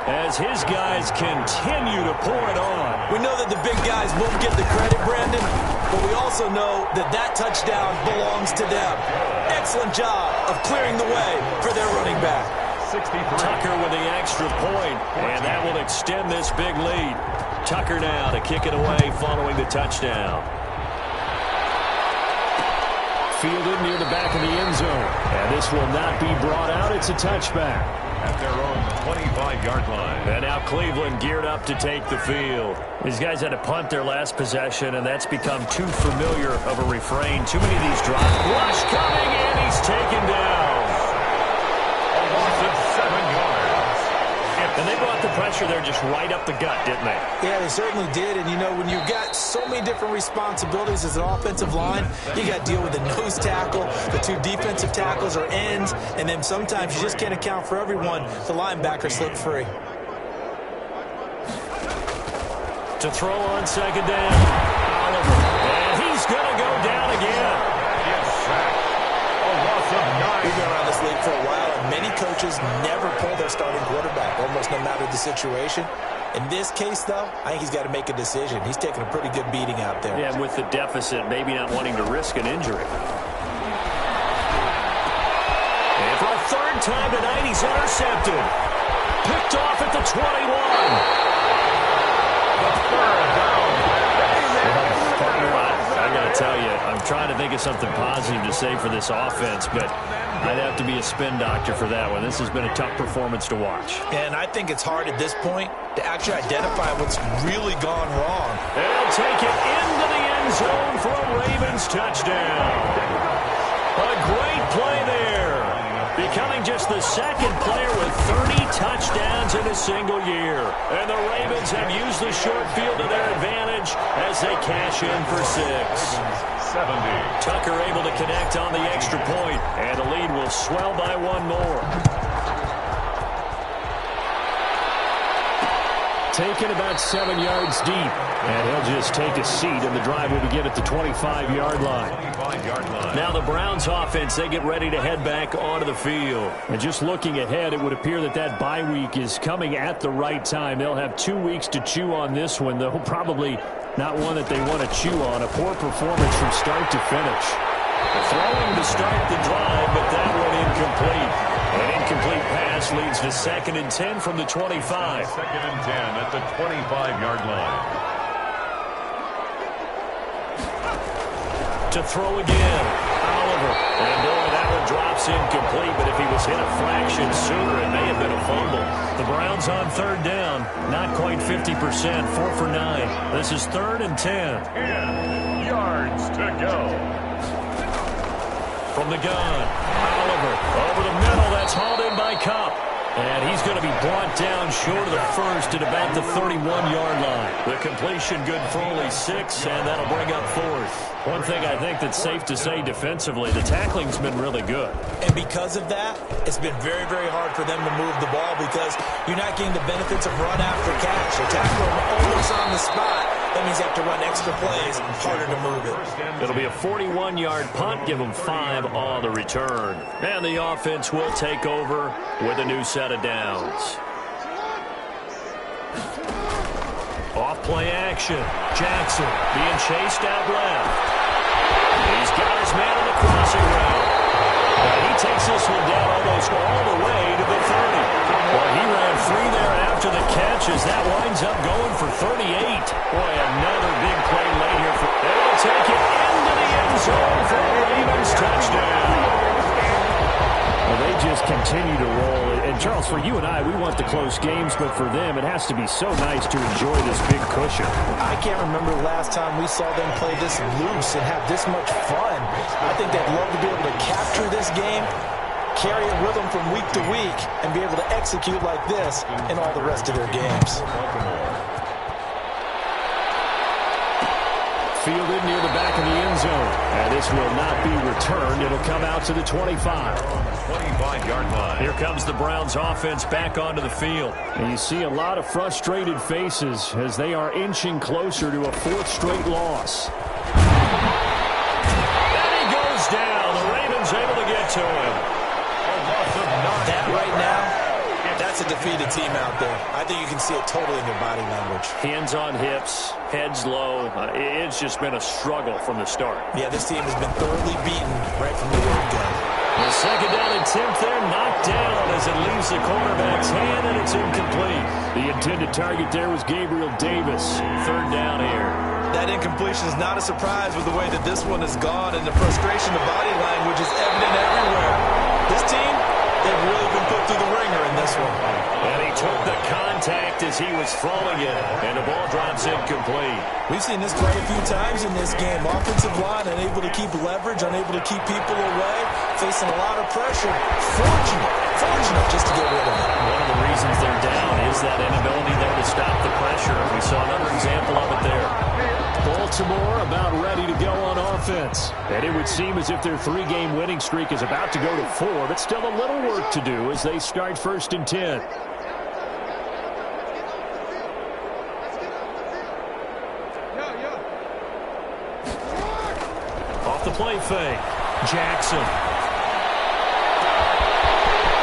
as his guys continue to pour it on. We know that the big guys won't get the credit, Brandon, but we also know that that touchdown belongs to them. Excellent job of clearing the way for their running back. Tucker with the extra point, and that will extend this big lead. Tucker now to kick it away following the touchdown. Fielded near the back of the end zone. And this will not be brought out. It's a touchback. At their own 25-yard line. And now Cleveland geared up to take the field. These guys had to punt their last possession, and that's become too familiar of a refrain. Too many of these drops. Rush coming, and he's taken down. A loss of 7 yards. And they brought the pressure there just right up the gut, didn't they? Yeah, they certainly did. And, you know, when you've got so many different responsibilities as an offensive line, you got to deal with the nose tackle, the 2 defensive tackles or ends, and then sometimes you just can't account for everyone. The linebacker slipped free. To throw on second down, Oliver. And he's going to go down again. Yes, sack. A loss of 9. We've been around this league for a while, and many coaches never pull their starting quarterback, almost no matter the situation. In this case, though, I think he's got to make a decision. He's taking a pretty good beating out there. Yeah, and with the deficit, maybe not wanting to risk an injury. And for a third time tonight, he's intercepted. Picked off at the 21. I got to tell you, I'm trying to think of something positive to say for this offense, but I'd have to be a spin doctor for that one. This has been a tough performance to watch. And I think it's hard at this point to actually identify what's really gone wrong. They'll take it into the end zone for a Ravens touchdown. A great play there. Becoming just the second player with 30 touchdowns in a single year. And the Ravens have used the short field to their advantage as they cash in for 6. 70. Tucker able to connect on the extra point, and the lead will swell by 1 more. Taken about 7 yards deep, and he'll just take a seat, and the drive will begin at the 25-yard line. 25-yard line. Now the Browns offense, they get ready to head back onto the field. And just looking ahead, it would appear that that bye week is coming at the right time. They'll have 2 weeks to chew on this one, though probably not one that they want to chew on. A poor performance from start to finish. Throwing to start the drive, but that one incomplete. An incomplete pass leads to 2nd and 10 from the 25. 2nd and 10 at the 25-yard line. To throw again, Oliver. And boy, that one drops incomplete, but if he was hit a fraction sooner, it may have been a fumble. The Browns on 3rd down, not quite 50%, 4 for 9. This is 3rd and 10. 10 yards to go. From the gun, Oliver over the middle. That's hauled in by Cup. And he's going to be brought down short of the first at about the 31-yard line. The completion good for only 6, and that'll bring up 4th. One thing I think that's safe to say defensively, the tackling's been really good. And because of that, it's been very, very hard for them to move the ball because you're not getting the benefits of run after catch. You're tackling almost on the spot. That means you have to run extra plays, harder to move it. It'll be a 41-yard punt, give them 5 on the return. And the offense will take over with a new set of downs. Off play action. Jackson being chased out left. He's got his man on the crossing route. And he takes this one down almost all the way to the 30. Well, he ran free there after the catch as that winds up going for 38. Boy, another big play late here. They'll take it into the end zone for a Ravens touchdown. Well, they just continue to roll. And, Charles, for you and I, we want the close games, but for them, it has to be so nice to enjoy this big cushion. I can't remember the last time we saw them play this loose and have this much fun. I think they'd love to be able to capture this game, carry it with them from week to week, and be able to execute like this in all the rest of their games. Fielded near the back of the end zone. And this will not be returned. It'll come out to the 25. 25-yard line. Here comes the Browns offense back onto the field. And you see a lot of frustrated faces as they are inching closer to a 4th straight loss. And he goes down. The Ravens able to get to him. That right now, that's a defeated team out there. I think you can see it totally in their body language. Hands on hips, heads low. It's just been a struggle from the start. Yeah, this team has been thoroughly beaten right from the word go. The second down attempt there knocked down as it leaves the cornerback's hand, and it's incomplete. The intended target there was Gabriel Davis. Third down here. That incompletion is not a surprise with the way that this one has gone, and the frustration, the body language is evident everywhere. This team, they've really been put through the ringer in this one. And he took the contact as he was throwing it, and the ball drops incomplete. We've seen this play a few times in this game. Offensive line unable to keep leverage, unable to keep people away, facing a lot of pressure. Fortunate just to get rid of it. One of the reasons they're down is that inability there to stop the pressure. We saw another example of it there. Baltimore about ready to go on offense. And it would seem as if their 3-game winning streak is about to go to 4, but still a little work to do as they start 1st and 10. Off the play fake. Jackson.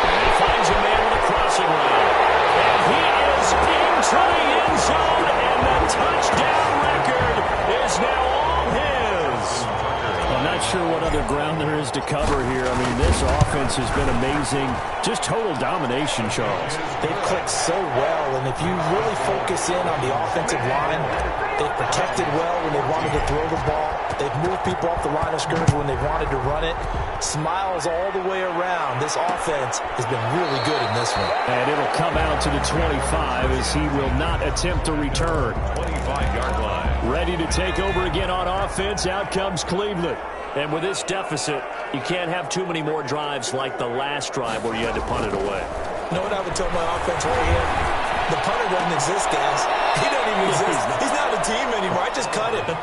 And he finds a man with a crossing route. And he is into the end zone, and the touchdown record is now all his. I'm not sure what other ground there is to cover here. I mean, this offense has been amazing. Just total domination, Charles. They've clicked so well, and if you really focus in on the offensive line, they've protected well when they wanted to throw the ball. They've moved people off the line of scrimmage when they wanted to run it. Smiles all the way around. This offense has been really good in this one. And it'll come out to the 25 as he will not attempt to return. 25-yard line. Ready to take over again on offense. Out comes Cleveland. And with this deficit, you can't have too many more drives like the last drive where you had to punt it away. You know what I would tell my offense right here? The punter doesn't exist, guys. He doesn't even exist. He's not a team anymore. I just cut him, all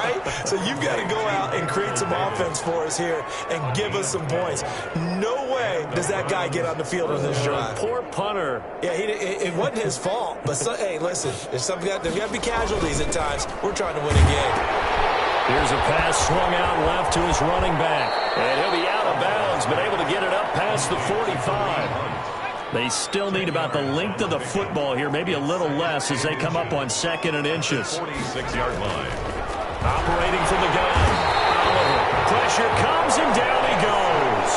right? So you've got to go out and create some offense for us here and give us some points. No way does that guy get on the field on this drive. Poor punter. Yeah, it wasn't his fault. But, hey, listen, there's got to be casualties at times. We're trying to win a game. Here's a pass swung out left to his running back. And he'll be out of bounds, but able to get it up past the 45. They still need about the length of the football here, maybe a little less as they come up on 2nd and inches. 46-yard line. Operating from the gun. Oliver. Pressure comes and down he goes.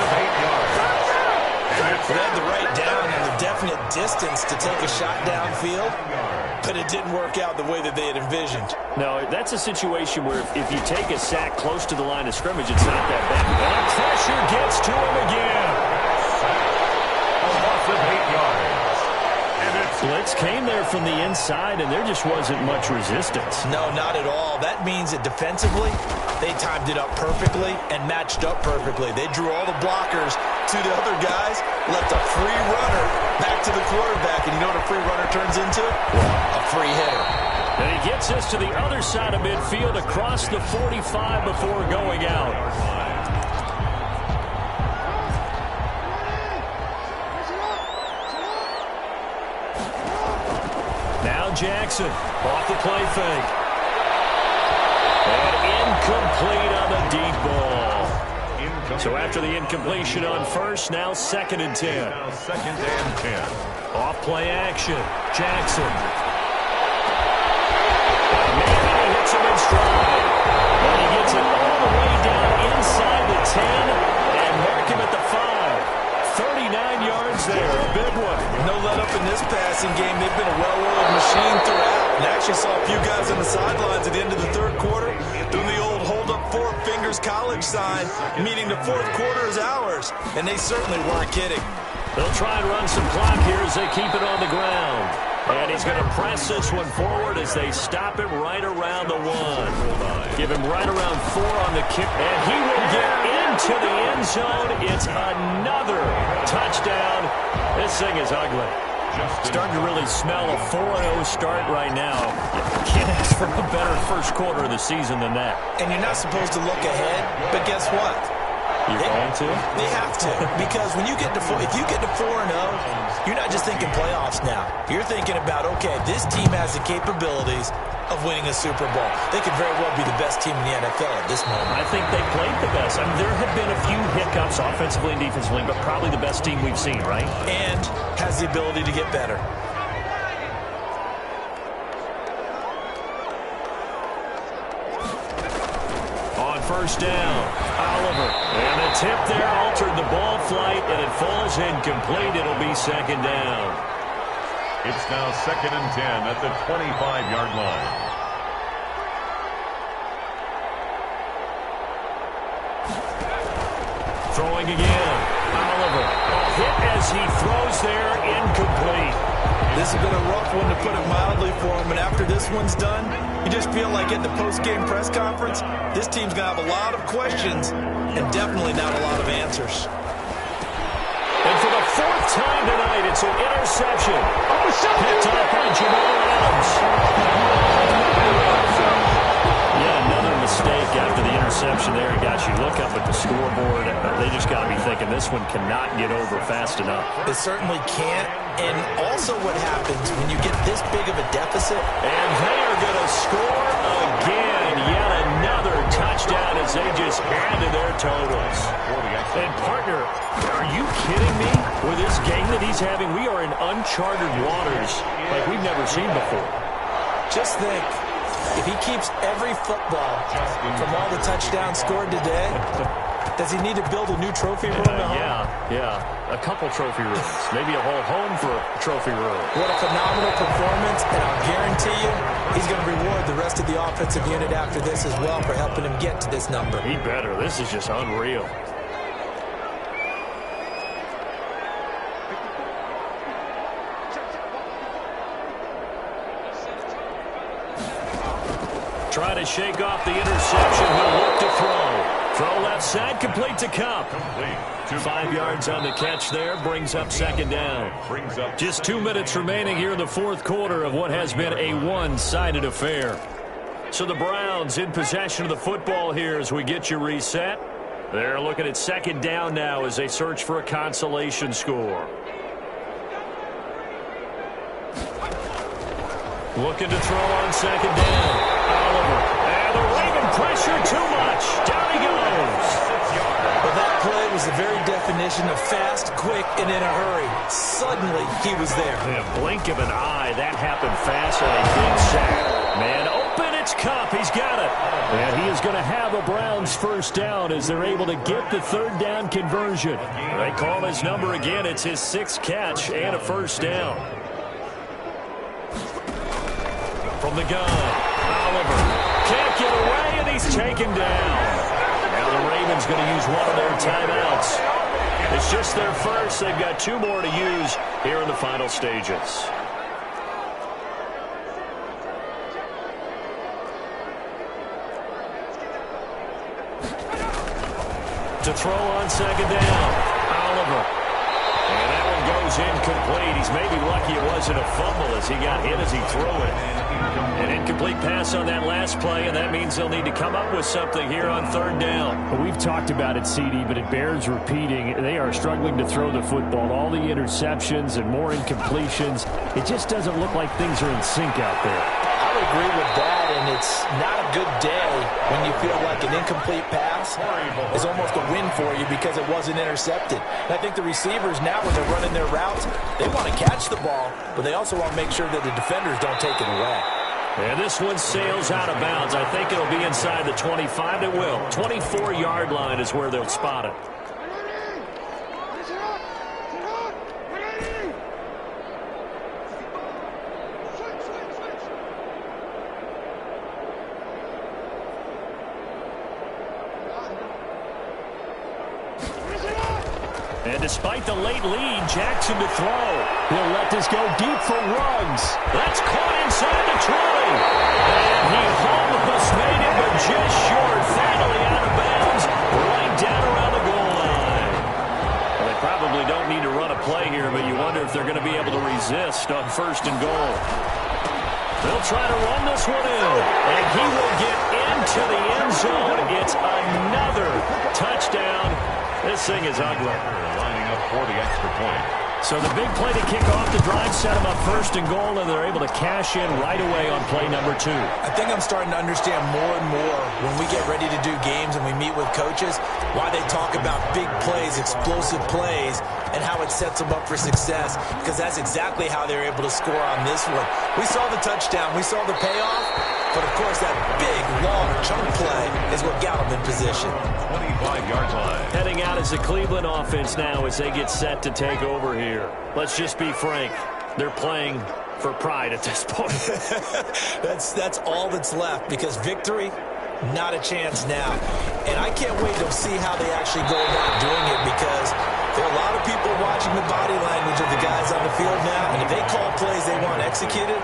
Of 8 yards. They had the right down and the definite distance to take a shot downfield, but it didn't work out the way that they had envisioned. No, that's a situation where if you take a sack close to the line of scrimmage, it's not that bad. And pressure gets to him again. Of 8 yards. And it's Blitz came there from the inside, and there just wasn't much resistance. No, not at all. That means that defensively, they timed it up perfectly and matched up perfectly. They drew all the blockers to the other guys, left a free runner back to the quarterback. And you know what a free runner turns into? A free hitter. And he gets us to the other side of midfield across the 45 before going out. Now Jackson off the play fake. And incomplete on the deep ball. So after the incompletion on first, now 2nd and 10. now 2nd and 10. Off play action. Jackson. Maybe he hits him in stride. And he gets it all the way down inside the 10 and mark him at the 5. 39 yards there, a big one. No let up in this passing game. They've been a well-oiled machine throughout. And actually saw a few guys on the sidelines at the end of the 3rd quarter doing the old hold up 4 fingers college sign, meaning the 4th quarter is ours. And they certainly weren't kidding. They'll try and run some clock here as they keep it on the ground. And he's going to press this one forward as they stop him right around the 1. Give him right around 4 on the kick. And he will get into the end zone. It's another touchdown. This thing is ugly. Starting to really smell a 4-0 start right now. Can't ask for a better first quarter of the season than that. And you're not supposed to look ahead, but guess what? You're going to? They have to, because when you get to if you get to 4-0, you're not just thinking playoffs now. You're thinking about, okay, this team has the capabilities of winning a Super Bowl. They could very well be the best team in the NFL at this moment. I think they played the best. I mean, there have been a few hiccups offensively and defensively, but probably the best team we've seen, right? And has the ability to get better. On first down. Oliver. And the tip there altered the ball flight, and it falls incomplete. It'll be second down. It's now 2nd and 10 at the 25-yard line. Throwing again. Oliver. A hit as he throws there, incomplete. This has been a rough one, to put it mildly, for him. And after this one's done, you just feel like at the post-game press conference, this team's going to have a lot of questions and definitely not a lot of answers. And for the 4th time tonight, it's an interception. Picked up by Jamal Adams. Yeah, another mistake after the interception there. It got you look up at the scoreboard. They just got to be thinking this one cannot get over fast enough. It certainly can't. And also what happens when you get this big of a deficit. And they are going to score again. Yet another touchdown as they just added their totals. And partner, are you kidding me? With this game that he's having, we are in uncharted waters like we've never seen before. Just think, if he keeps every football from all the touchdowns scored today, does he need to build a new trophy room at home? Yeah. A couple trophy rooms. Maybe a whole home for a trophy room. What a phenomenal performance, and I'll guarantee you he's going to reward the rest of the offensive unit after this as well for helping him get to this number. He better. This is just unreal. Try to shake off the interception. He'll look to throw. Throw left side, complete to Cup. 5 yards on the catch there, brings up second down. Just 2 minutes remaining here in the 4th quarter of what has been a one-sided affair. So the Browns in possession of the football here as we get you reset. They're looking at second down now as they search for a consolation score. Looking to throw on second down. Oliver. And the Raven pressure too much. Down he goes. Well, that play was the very definition of fast, quick, and in a hurry. Suddenly, he was there. In a blink of an eye, that happened fast and a big sack. Man open, it's Cup. He's got it. And he is going to have a Browns first down as they're able to get the third down conversion. They call his number again. It's his 6th catch and a first down. From the gun, Oliver can't get away, and he's taken down. Now the Ravens going to use one of their timeouts. It's just their first. They've got 2 more to use here in the final stages. To throw on second down, Oliver. And that one goes incomplete. He's maybe lucky it wasn't a fumble as he got hit as he threw it. An incomplete pass on that last play, and that means they'll need to come up with something here on third down. Well, we've talked about it, CD, but it bears repeating. They are struggling to throw the football. All the interceptions and more incompletions. It just doesn't look like things are in sync out there. I would agree with that, and it's not a good day when you feel like an incomplete pass is almost a win for you because it wasn't intercepted. And I think the receivers now, when they're running their routes, they want to catch the ball, but they also want to make sure that the defenders don't take it away. And this one sails out of bounds. I think it'll be inside the 25. It will. 24-yard line is where they'll spot it. And despite the late lead, Jackson to throw. He'll let this go deep for Ruggs. That's caught inside the 20. And he almost made it, but just short. Finally out of bounds, right down around the goal line. Well, they probably don't need to run a play here, but you wonder if they're going to be able to resist on first and goal. They'll try to run this one in, and he will get into the end zone. It's another touchdown. This thing is ugly. Lining up for the extra point. So the big play to kick off the drive set them up first and goal, and they're able to cash in right away on play number 2. I think I'm starting to understand more and more when we get ready to do games and we meet with coaches why they talk about big plays, explosive plays, and how it sets them up for success, because that's exactly how they're able to score on this one. We saw the touchdown. We saw the payoff. But, of course, that big, long chunk play is is what got them in position. 25-yard line. Heading out as the Cleveland offense now as they get set to take over here. Let's just be frank. They're playing for pride at this point. That's all that's left, because victory, not a chance now. And I can't wait to see how they actually go about doing it, because there are a lot of people watching the body language of the guys on the field now, and if they call plays they want executed,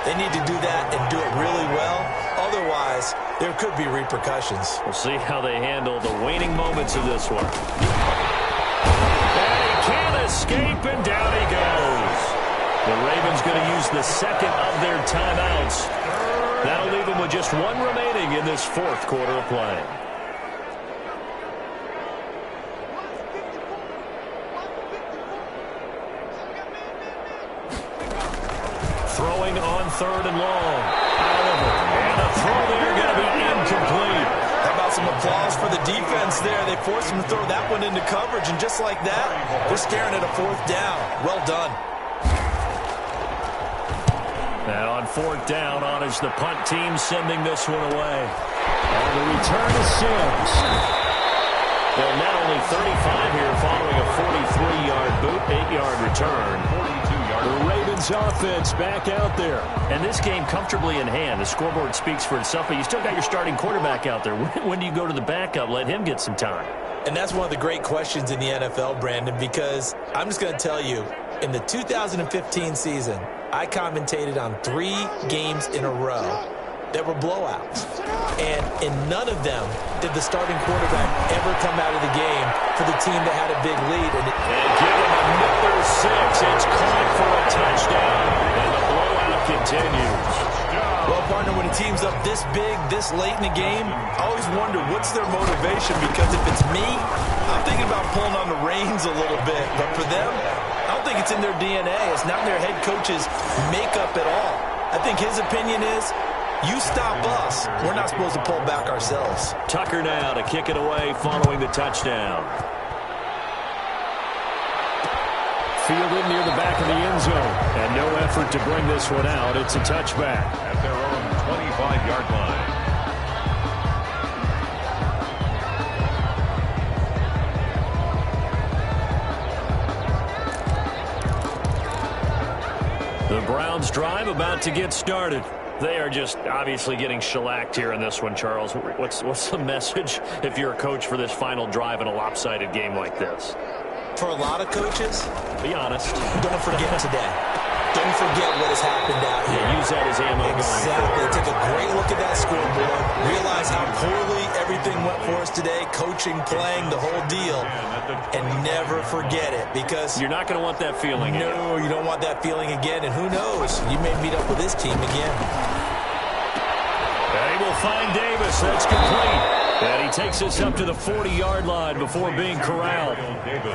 they need to do that and do it really well. Otherwise, there could be repercussions. We'll see how they handle the waning moments of this one. And he can't escape, and down he goes. The Ravens going to use the second of their timeouts. That'll leave them with just one remaining in this fourth quarter of play. Throwing on third and long. Oliver, and a throw there going to be incomplete. How about some applause for the defense there? They forced him to throw that one into coverage, and just like that, we're staring at a fourth down. Well done. Now on fourth down, honors the punt team, sending this one away. On the return to Sims. Well, now only 35 here following a 43-yard boot, 8-yard return. 42-yard. The Ravens offense back out there. And this game comfortably in hand. The scoreboard speaks for itself, but you still got your starting quarterback out there. When do you go to the backup? Let him get some time. And that's one of the great questions in the NFL, Brandon, because I'm just going to tell you, in the 2015 season, I commentated on 3 games in a row that were blowouts. And in none of them did the starting quarterback ever come out of the game for the team that had a big lead. And give him another 6. It's caught for a touchdown. And the blowout continues. Well, partner, when a team's up this big, this late in the game, I always wonder what's their motivation, because if it's me, I'm thinking about pulling on the reins a little bit. But for them, I don't think it's in their DNA. It's not in their head coach's makeup at all. I think his opinion is, you stop us, we're not supposed to pull back ourselves. Tucker now to kick it away following the touchdown. Fielded near the back of the end zone. And no effort to bring this one out. It's a touchback. At their own 25-yard line. The Browns drive about to get started. They are just obviously getting shellacked here in this one, Charles. What's the message if you're a coach for this final drive in a lopsided game like this? For a lot of coaches, be honest, don't forget today. Don't forget what has happened out here. Yeah, use that as ammo. Exactly. Take a great look at that scoreboard. Realize how poorly everything went for us today. Coaching, playing, the whole deal. And never forget it, because you're not going to want that feeling again. No, you don't want that feeling again. And who knows? You may meet up with this team again. They will find Davis. That's complete. And he takes us up to the 40-yard line before being corralled.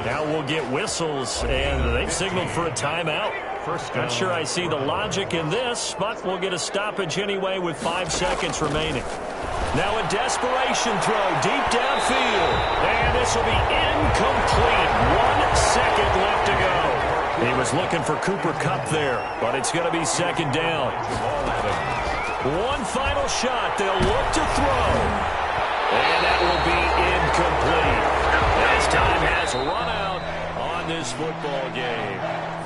Now we'll get whistles, and they've signaled for a timeout. Not sure I see the logic in this, but we'll get a stoppage anyway with 5 seconds remaining. Now a desperation throw deep downfield. And this will be incomplete. 1 second left to go. He was looking for Cooper Kupp there, but it's going to be second down. One final shot. They'll look to throw. And that will be incomplete. As time has run out on this football game.